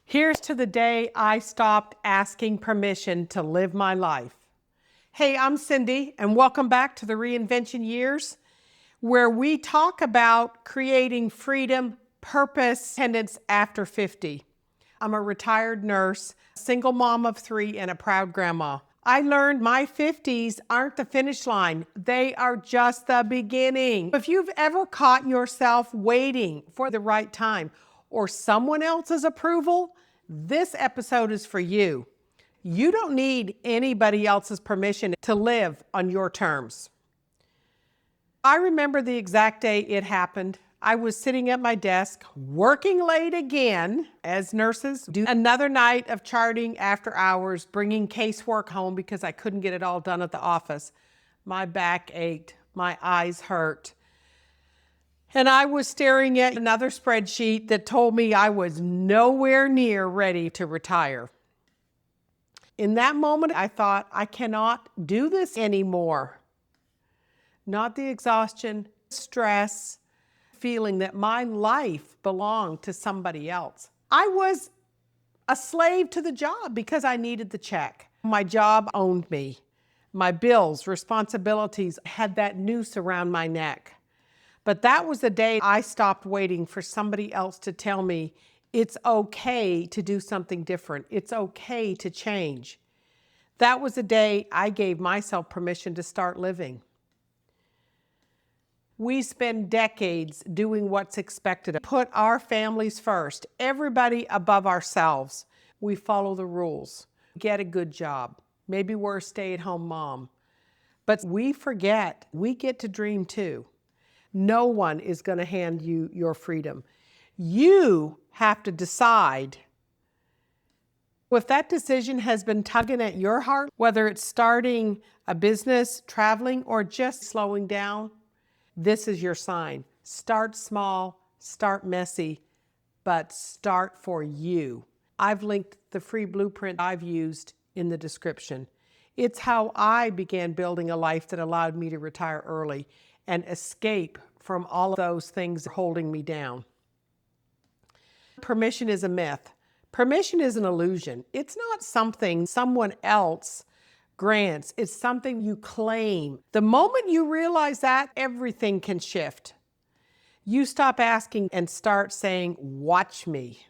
Here's to the day I stopped asking permission to live my life. Hey, I'm Cindy, and welcome back to the Reinvention Years, where we talk about creating freedom, purpose, independence after 50. I'm a retired nurse, single mom of 3, and a proud grandma. I learned my 50s aren't the finish line. They are just the beginning. If you've ever caught yourself waiting for the right time or someone else's approval, this episode is for you. You don't need anybody else's permission to live on your terms. I remember the exact day it happened. I was sitting at my desk, working late again, as nurses do. Another night of charting after hours, bringing casework home because I couldn't get it all done at the office. My back ached, my eyes hurt. And I was staring at another spreadsheet that told me I was nowhere near ready to retire. In that moment, I thought, I cannot do this anymore. Not the exhaustion, stress, feeling that my life belonged to somebody else. I was a slave to the job because I needed the check. My job owned me. My bills, responsibilities had that noose around my neck. But that was the day I stopped waiting for somebody else to tell me it's okay to do something different. It's okay to change. That was the day I gave myself permission to start living. We spend decades doing what's expected. Put our families first, everybody above ourselves. We follow the rules, get a good job. Maybe we're a stay-at-home mom. But we forget we get to dream too. No one is going to hand you your freedom. You have to decide. If that decision has been tugging at your heart, whether it's starting a business, traveling, or just slowing down, this is your sign. Start small, start messy, but start for you. I've linked the free blueprint I've used in the description. It's how I began building a life that allowed me to retire early and escape from all of those things holding me down. Permission is a myth. Permission is an illusion. It's not something someone else grants. It's something you claim. The moment you realize that, everything can shift. You stop asking and start saying, watch me.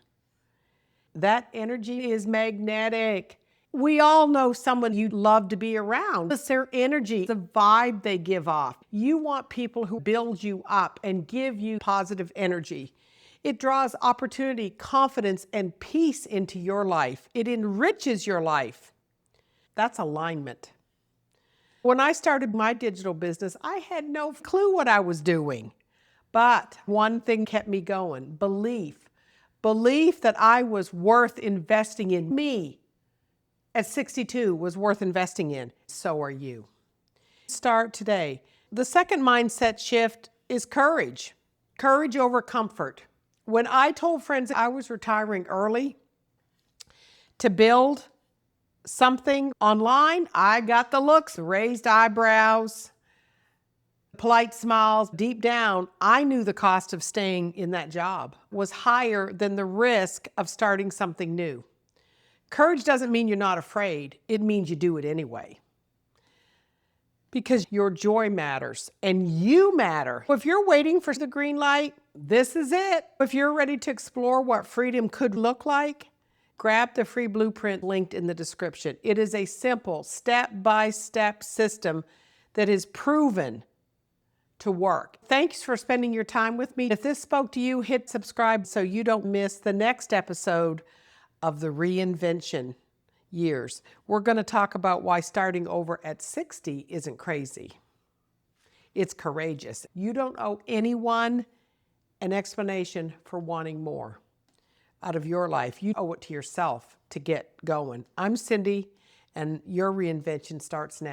That energy is magnetic. We all know someone you'd love to be around. It's their energy, the vibe they give off. You want people who build you up and give you positive energy. It draws opportunity, confidence, and peace into your life. It enriches your life. That's alignment. When I started my digital business, I had no clue what I was doing. But one thing kept me going, belief. Belief that I was worth investing in. Me at 62 was worth investing in. So are you. Start today. The second mindset shift is courage. Courage over comfort. When I told friends I was retiring early to build something online, I got the looks, raised eyebrows, polite smiles. Deep down, I knew the cost of staying in that job was higher than the risk of starting something new. Courage doesn't mean you're not afraid. It means you do it anyway. Because your joy matters and you matter. If you're waiting for the green light, this is it. If you're ready to explore what freedom could look like, grab the free blueprint linked in the description. It is a simple step-by-step system that is proven to work. Thanks for spending your time with me. If this spoke to you, hit subscribe so you don't miss the next episode of the Reinvention Years. We're going to talk about why starting over at 60 isn't crazy. It's courageous. You don't owe anyone an explanation for wanting more out of your life. You owe it to yourself to get going. I'm Cindy, and your reinvention starts now.